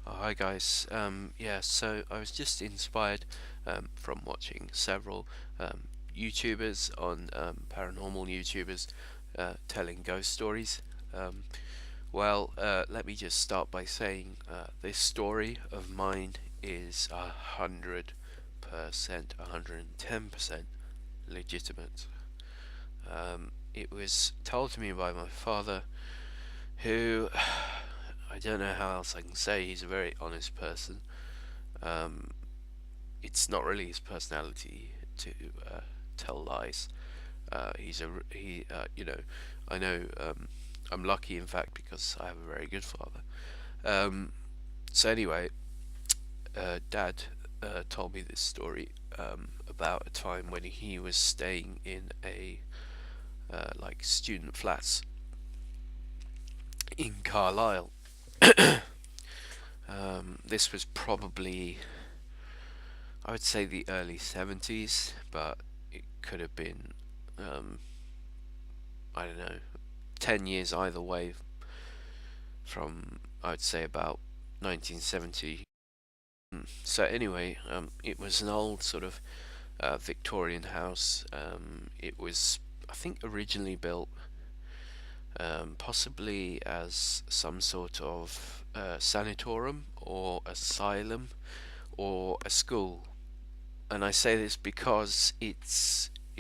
Hi guys. Yeah, so I was just inspired from watching several YouTubers on paranormal YouTubers telling ghost stories. Um, Let me just start by saying this story of mine is 100%, 110% legitimate. It was told to me by my father, who I don't know how else I can say. He's a very honest person. Um, it's not really his personality to uh, tell lies. You know, I know. I'm lucky, in fact, because I have a very good father. Um, so anyway, Dad told me this story about a time when he was staying in a like student flats in Carlisle. This was probably, I would say, the early 70s, but it could have been, um, I don't know, 10 years either way from, I'd say, about 1970. So anyway, it was an old sort of Victorian house. It was, I think, originally built possibly as some sort of sanatorium or asylum or a school. And I say this because it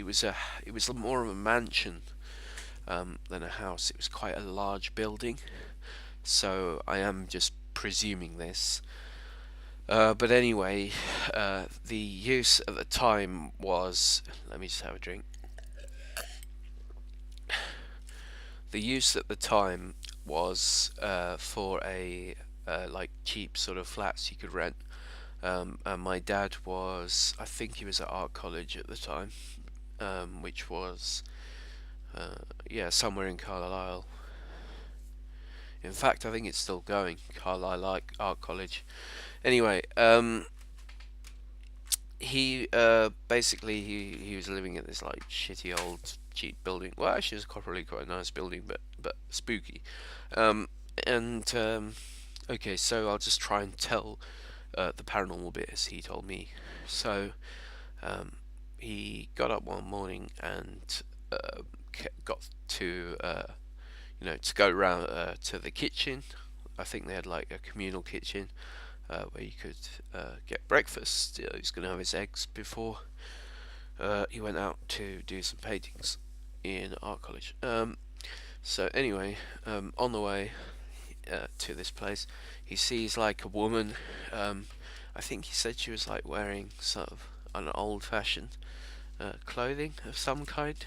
was more of a mansion than a house. It was quite a large building, so I am just presuming this. But anyway, the use at the time was. Let me just have a drink. The use at the time was for a like cheap sort of flats you could rent. And my dad was, I think he was at art college at the time, which was, yeah, somewhere in Carlisle. In fact, I think it's still going, Carlisle like Art College. Anyway, he basically he was living in this like shitty old cheap building. Well, actually, it's probably quite a nice building, but spooky. Um, and okay, so I'll just try and tell the paranormal bit as he told me. So um, he got up one morning and got to to go around to the kitchen. I think they had like a communal kitchen where you could get breakfast. He's going to have his eggs before he went out to do some paintings in art college. So anyway, on the way to this place, he sees like a woman. I think he said she was like wearing sort of an old-fashioned clothing of some kind,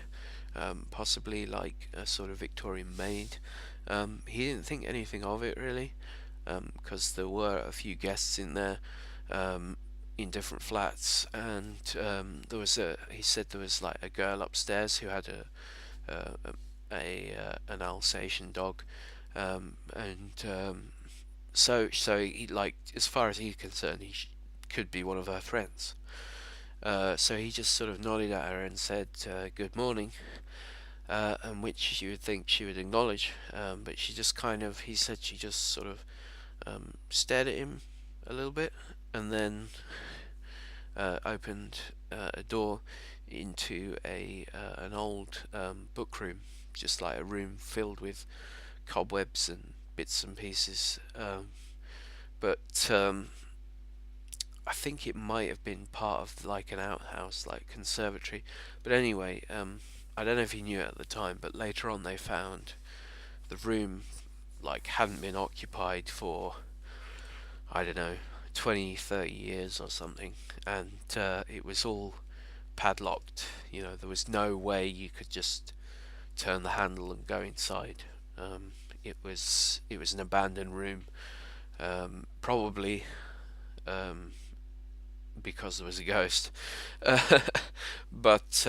possibly like a sort of Victorian maid. He didn't think anything of it really, because there were a few guests in there, um, in different flats, and there was a. He said there was like a girl upstairs who had an Alsatian dog, and so he, like, as far as he's concerned, could be one of her friends. So he just sort of nodded at her and said, "Good morning," and which you would think she would acknowledge, but she just kind of. He said she just sort of stared at him a little bit, and then opened a door into a an old book room, just like a room filled with cobwebs and bits and pieces. But I think it might have been part of like an outhouse, like conservatory. But anyway, I don't know if he knew it at the time, but later on they found the room like hadn't been occupied for, I don't know, 20, 30 years or something, and it was all padlocked. There was no way you could just turn the handle and go inside. It was an abandoned room, probably um, because there was a ghost. But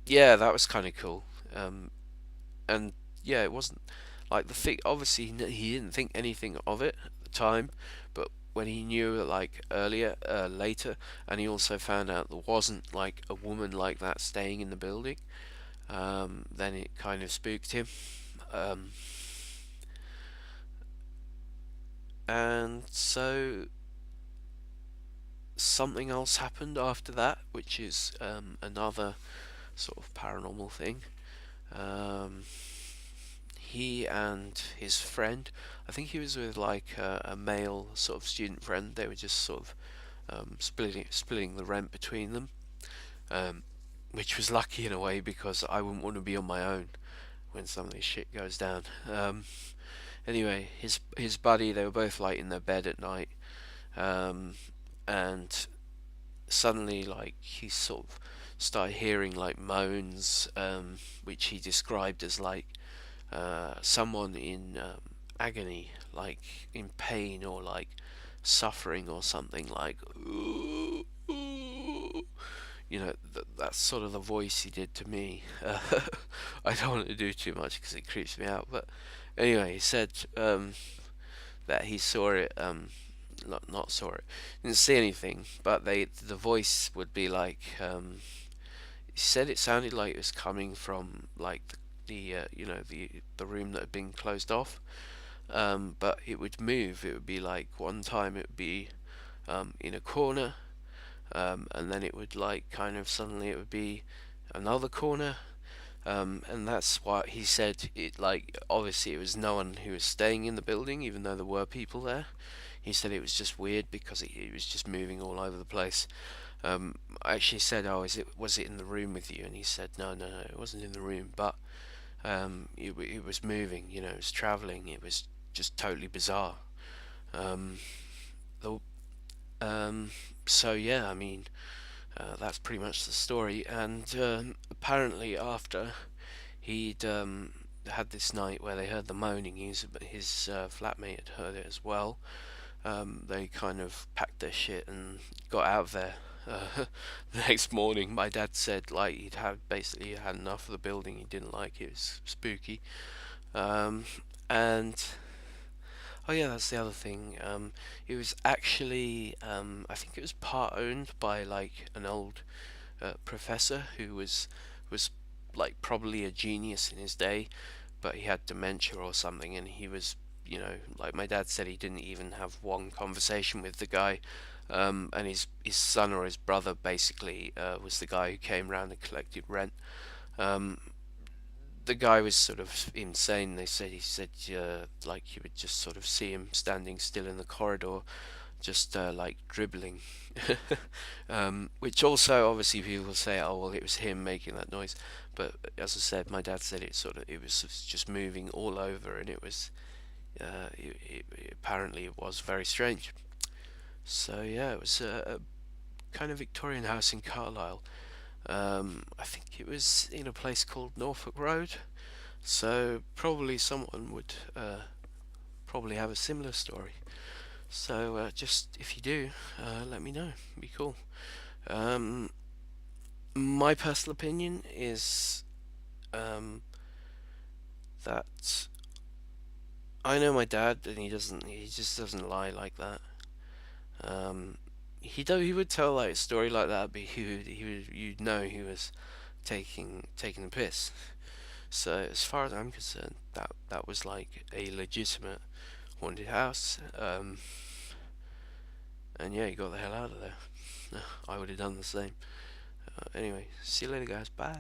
yeah, that was kind of cool. And yeah, it wasn't like the thing. Obviously, he didn't think anything of it at the time, but when he knew it like later, and he also found out there wasn't like a woman like that staying in the building, then it kind of spooked him. Um, And so something else happened after that, which is another sort of paranormal thing. Um, he and his friend, I think he was with like a male sort of student friend. They were just sort of splitting the rent between them, um, which was lucky in a way because I wouldn't want to be on my own when some of this shit goes down. Anyway, his buddy, they were both like in their bed at night, um, and suddenly like he sort of started hearing like moans, which he described as like someone in agony, like in pain or like suffering or something, like "Ooh, ooh." That's sort of the voice he did to me. I don't want to do too much because it creeps me out, but anyway, he said that he saw it, not saw it, didn't see anything, but the voice would be like, he said it sounded like it was coming from like the room that had been closed off, but it would move. It would be like one time it would be in a corner, and then it would like kind of suddenly it would be another corner, and that's what he said. It like obviously it was no one who was staying in the building, even though there were people there. He said it was just weird because it was just moving all over the place. I actually said, "Oh, was it in the room with you?" And he said, "No, no, no, it wasn't in the room, but it was moving. It was traveling. It was just totally bizarre." Um, the, so yeah, I mean, that's pretty much the story. And apparently, after he'd had this night where they heard the moaning, his flatmate had heard it as well. They kind of packed their shit and got out of there. The next morning, my dad said like he'd basically had enough of the building. He didn't like it. It was spooky. Um, and oh yeah, that's the other thing. It was actually I think it was part owned by like an old professor who was like probably a genius in his day, but he had dementia or something, and he was, like my dad said, he didn't even have one conversation with the guy, and his son or his brother basically was the guy who came round and collected rent. Um, the guy was sort of insane. He said like you would just sort of see him standing still in the corridor, just like dribbling. Which also obviously people say, oh well, it was him making that noise, but as I said, my dad said it was just moving all over, and apparently it was very strange. So yeah, it was a kind of Victorian house in Carlisle. I think it was in a place called Norfolk Road. So probably someone would probably have a similar story. So just if you do, let me know. It'd be cool. Um, my personal opinion is um, that I know my dad, and he just doesn't lie like that. Um, he would tell like a story like that, but you'd know he was taking the piss. So as far as I'm concerned, that was like a legitimate haunted house. And yeah, he got the hell out of there. I would have done the same. Anyway, see you later, guys. Bye.